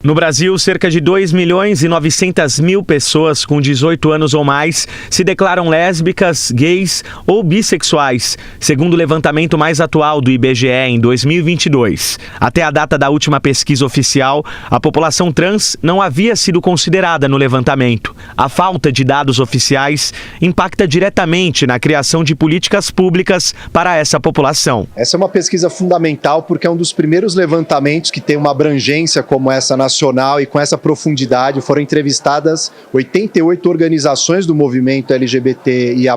No Brasil, cerca de 2.900.000 pessoas com 18 anos ou mais se declaram lésbicas, gays ou bissexuais, segundo o levantamento mais atual do IBGE em 2022. Até a data da última pesquisa oficial, a população trans não havia sido considerada no levantamento. A falta de dados oficiais impacta diretamente na criação de políticas públicas para essa população. Essa é uma pesquisa fundamental porque é um dos primeiros levantamentos que tem uma abrangência como essa nacional e com essa profundidade. Foram entrevistadas 88 organizações do movimento LGBTIA+,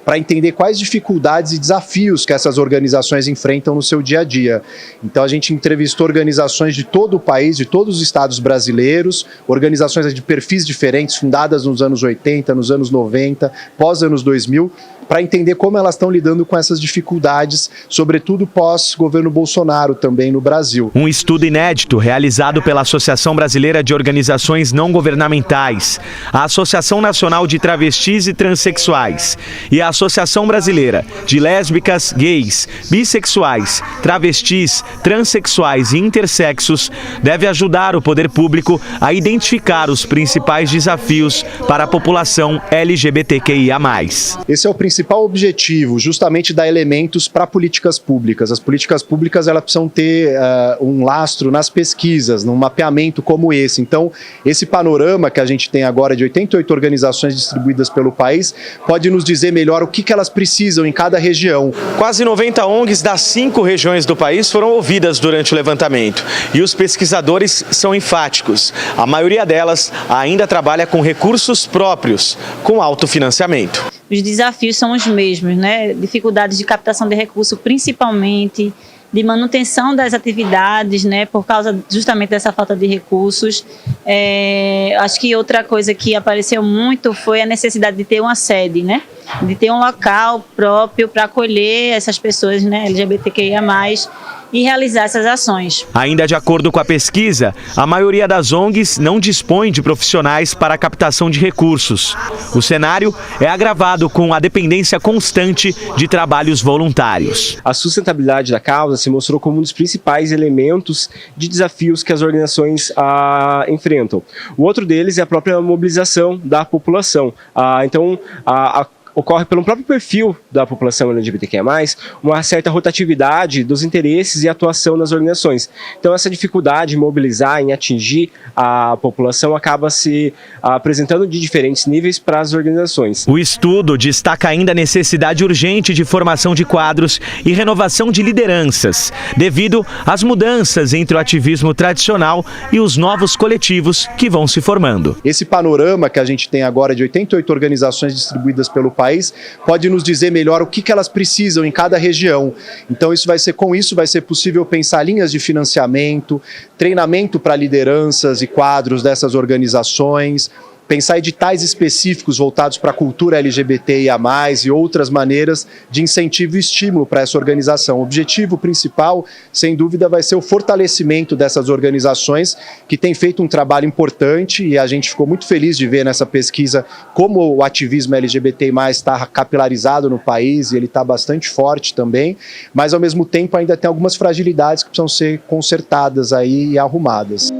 para entender quais dificuldades e desafios que essas organizações enfrentam no seu dia a dia. Então a gente entrevistou organizações de todo o país, de todos os estados brasileiros, organizações de perfis diferentes, fundadas nos anos 80, nos anos 90, pós-anos 2000, para entender como elas estão lidando com essas dificuldades, sobretudo pós-governo Bolsonaro também no Brasil. Um estudo inédito realizado pela Associação Brasileira de Organizações Não Governamentais, a Associação Nacional de Travestis e Transsexuais e a Associação Brasileira de Lésbicas, Gays, Bissexuais, Travestis, Transsexuais e Intersexos deve ajudar o poder público a identificar os principais desafios para a população LGBTQIA+. Esse é o principal objetivo, justamente dar elementos para políticas públicas. As políticas públicas elas precisam ter um lastro nas pesquisas, num mapeamento como esse. Então, esse panorama que a gente tem agora de 88 organizações distribuídas pelo país pode nos dizer melhor o que elas precisam em cada região. Quase 90 ONGs das 5 regiões do país foram ouvidas durante o levantamento. E os pesquisadores são enfáticos. A maioria delas ainda trabalha com recursos próprios, com autofinanciamento. Os desafios são os mesmos, né? Dificuldades de captação de recursos, principalmente de manutenção das atividades, né? Por causa justamente dessa falta de recursos. Acho que outra coisa que apareceu muito foi a necessidade de ter uma sede, né? De ter um local próprio para acolher essas pessoas, né? LGBTQIA+, e realizar essas ações. Ainda de acordo com a pesquisa, a maioria das ONGs não dispõe de profissionais para a captação de recursos. O cenário é agravado com a dependência constante de trabalhos voluntários. A sustentabilidade da causa se mostrou como um dos principais elementos de desafios que as organizações enfrentam. O outro deles é a própria mobilização da população. Ocorre pelo próprio perfil da população LGBTQIA+, uma certa rotatividade dos interesses e atuação nas organizações. Então essa dificuldade em mobilizar, em atingir a população acaba se apresentando de diferentes níveis para as organizações. O estudo destaca ainda a necessidade urgente de formação de quadros e renovação de lideranças, devido às mudanças entre o ativismo tradicional e os novos coletivos que vão se formando. Esse panorama que a gente tem agora de 88 organizações distribuídas pelo país pode nos dizer melhor o que elas precisam em cada região. Então com isso vai ser possível pensar linhas de financiamento, treinamento para lideranças e quadros dessas organizações, pensar editais específicos voltados para a cultura LGBTIA+, e outras maneiras de incentivo e estímulo para essa organização. O objetivo principal, sem dúvida, vai ser o fortalecimento dessas organizações que têm feito um trabalho importante e a gente ficou muito feliz de ver nessa pesquisa como o ativismo LGBTI+, está capilarizado no país e ele está bastante forte também, mas ao mesmo tempo ainda tem algumas fragilidades que precisam ser consertadas aí e arrumadas.